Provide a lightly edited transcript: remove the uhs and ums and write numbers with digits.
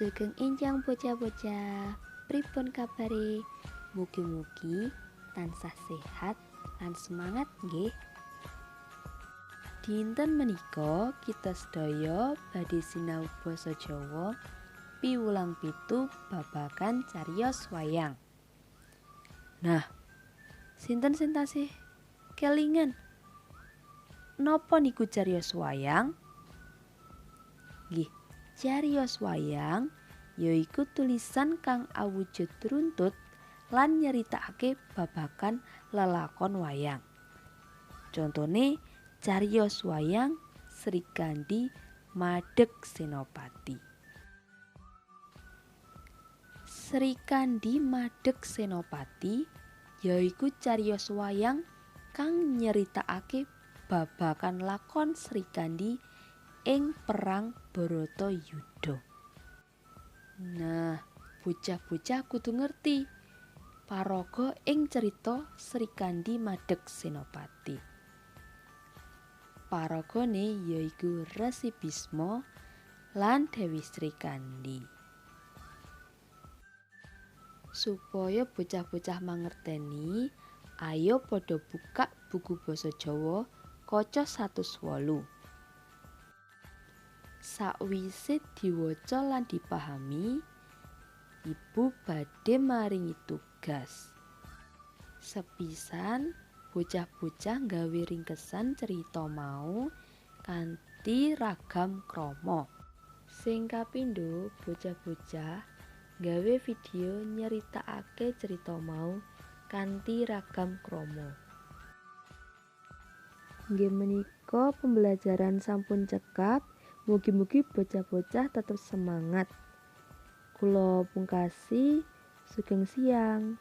Sugeng enjang bocah-bocah, pripun kabare? Mugi-mugi tansah sehat lan semangat nggih. Dinten menika kita sedaya badhe sinau basa Jawa piwulang pitu babagan cariyos wayang. Nah, sinten sing tasih kelingan napa niku cariyos wayang? Nggih, cariyos wayang yaiku tulisan kang awujud runtut lan nyeritakake babagan lelakon wayang. Contone cariyos wayang Srikandhi Madeg Senopati. Srikandhi Madeg Senopati yaiku cariyos wayang kang nyeritakake babagan lakon Srikandhi ing perang Bharatayuda. Nah, bocah-bocah kudu ngerti paraga ing cerita Srikandhi Madeg Senopati. Paragane yaiku Resi Bisma lan Dewi Srikandhi. Supaya bocah-bocah mangerteni, ayo padha buka buku basa Jawa kaca 108. Sakwise diwaca lan dipahami, ibu badhe maringi tugas. Sepisan bocah-bocah nggawe ringkesan cerita mau kanthi ragam krama. Sing kapindho bocah-bocah nggawe video nyeritakake cerita mau kanthi ragam krama. Nggih menika pembelajaran sampun cekap, mugi-mugi bocah-bocah tetep semangat. Kula pungkasi, sugeng siang.